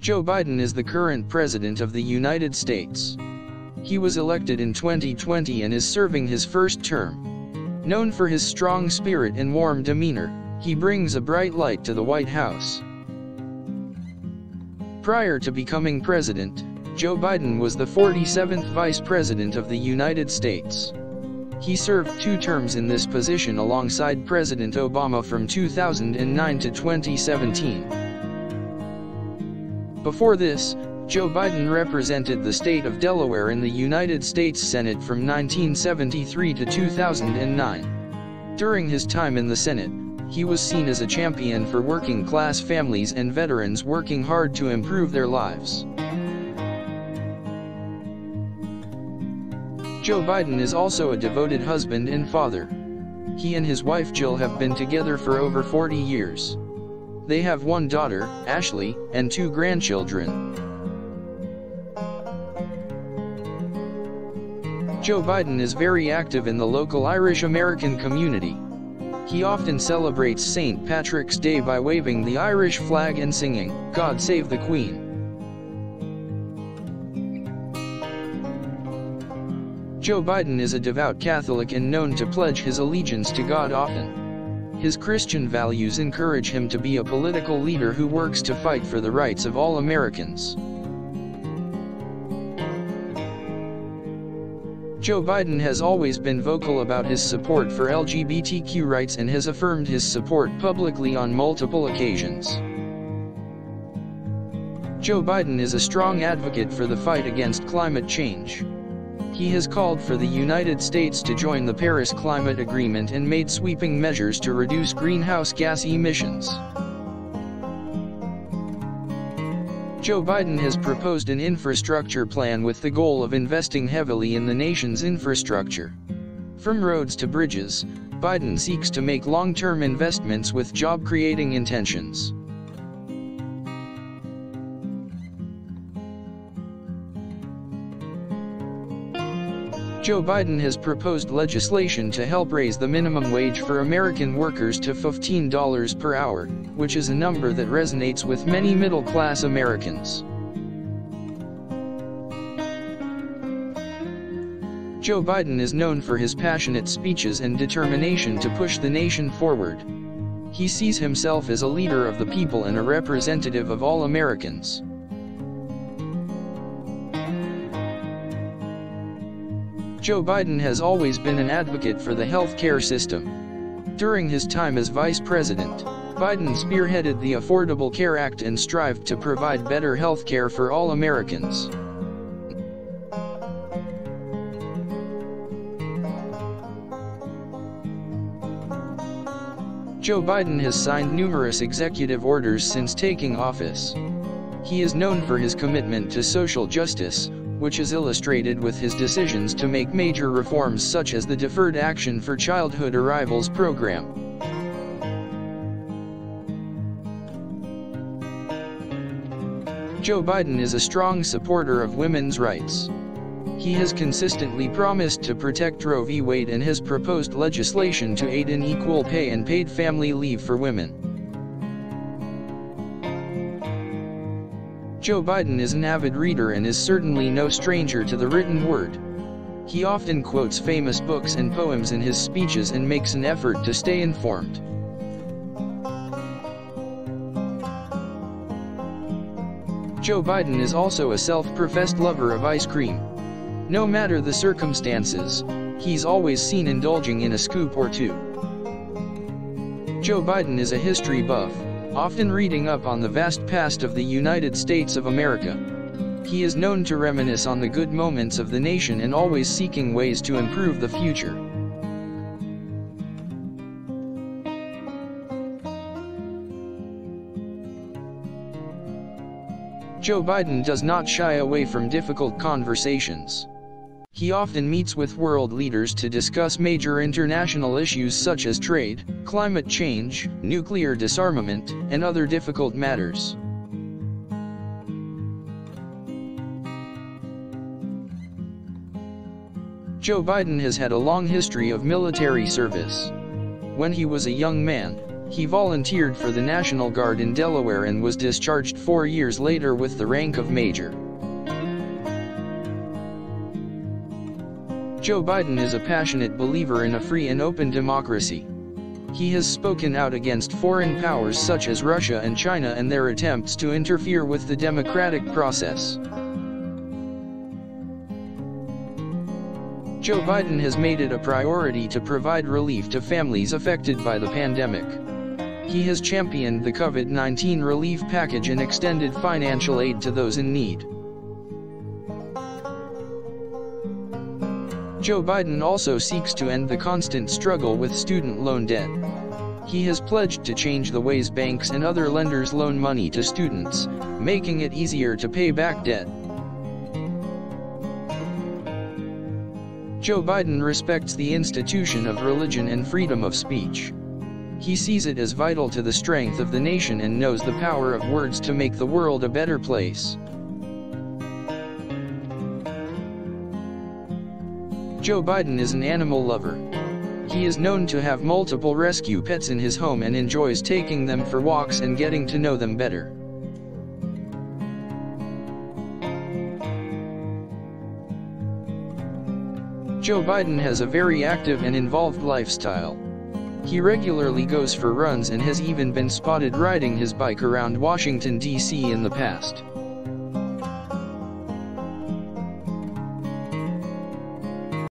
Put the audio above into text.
Joe Biden is the current President of the United States. He was elected in 2020 and is serving his first term. Known for his strong spirit and warm demeanor, he brings a bright light to the White House. Prior to becoming president, Joe Biden was the 47th Vice President of the United States. He served 2 terms in this position alongside President Obama from 2009 to 2017. Before this, Joe Biden represented the state of Delaware in the United States Senate from 1973 to 2009. During his time in the Senate, he was seen as a champion for working-class families and veterans working hard to improve their lives. Joe Biden is also a devoted husband and father. He and his wife Jill have been together for over 40 years. They have 1 daughter, Ashley, and 2 grandchildren. Joe Biden is very active in the local Irish American community. He often celebrates St. Patrick's Day by waving the Irish flag and singing, "God Save the Queen." Joe Biden is a devout Catholic and known to pledge his allegiance to God often. His Christian values encourage him to be a political leader who works to fight for the rights of all Americans. Joe Biden has always been vocal about his support for LGBTQ rights and has affirmed his support publicly on multiple occasions. Joe Biden is a strong advocate for the fight against climate change. He has called for the United States to join the Paris Climate Agreement and made sweeping measures to reduce greenhouse gas emissions. Joe Biden has proposed an infrastructure plan with the goal of investing heavily in the nation's infrastructure. From roads to bridges, Biden seeks to make long-term investments with job-creating intentions. Joe Biden has proposed legislation to help raise the minimum wage for American workers to $15 per hour, which is a number that resonates with many middle-class Americans. Joe Biden is known for his passionate speeches and determination to push the nation forward. He sees himself as a leader of the people and a representative of all Americans. Joe Biden has always been an advocate for the health care system. During his time as vice president, Biden spearheaded the Affordable Care Act and strived to provide better health care for all Americans. Joe Biden has signed numerous executive orders since taking office. He is known for his commitment to social justice, which is illustrated with his decisions to make major reforms such as the Deferred Action for Childhood Arrivals program. Joe Biden is a strong supporter of women's rights. He has consistently promised to protect Roe v. Wade and has proposed legislation to aid in equal pay and paid family leave for women. Joe Biden is an avid reader and is certainly no stranger to the written word. He often quotes famous books and poems in his speeches and makes an effort to stay informed. Joe Biden is also a self-professed lover of ice cream. No matter the circumstances, he's always seen indulging in a scoop or 2. Joe Biden is a history buff, often reading up on the vast past of the United States of America. He is known to reminisce on the good moments of the nation and always seeking ways to improve the future. Joe Biden does not shy away from difficult conversations. He often meets with world leaders to discuss major international issues such as trade, climate change, nuclear disarmament, and other difficult matters. Joe Biden has had a long history of military service. When he was a young man, He volunteered for the National Guard in Delaware and was discharged 4 years later with the rank of major. Joe Biden is a passionate believer in a free and open democracy. He has spoken out against foreign powers such as Russia and China and their attempts to interfere with the democratic process. Joe Biden has made it a priority to provide relief to families affected by the pandemic. He has championed the COVID-19 relief package and extended financial aid to those in need. Joe Biden also seeks to end the constant struggle with student loan debt. He has pledged to change the ways banks and other lenders loan money to students, making it easier to pay back debt. Joe Biden respects the institution of religion and freedom of speech. He sees it as vital to the strength of the nation and knows the power of words to make the world a better place. Joe Biden is an animal lover. He is known to have multiple rescue pets in his home and enjoys taking them for walks and getting to know them better. Joe Biden has a very active and involved lifestyle. He regularly goes for runs and has even been spotted riding his bike around Washington, D.C. in the past.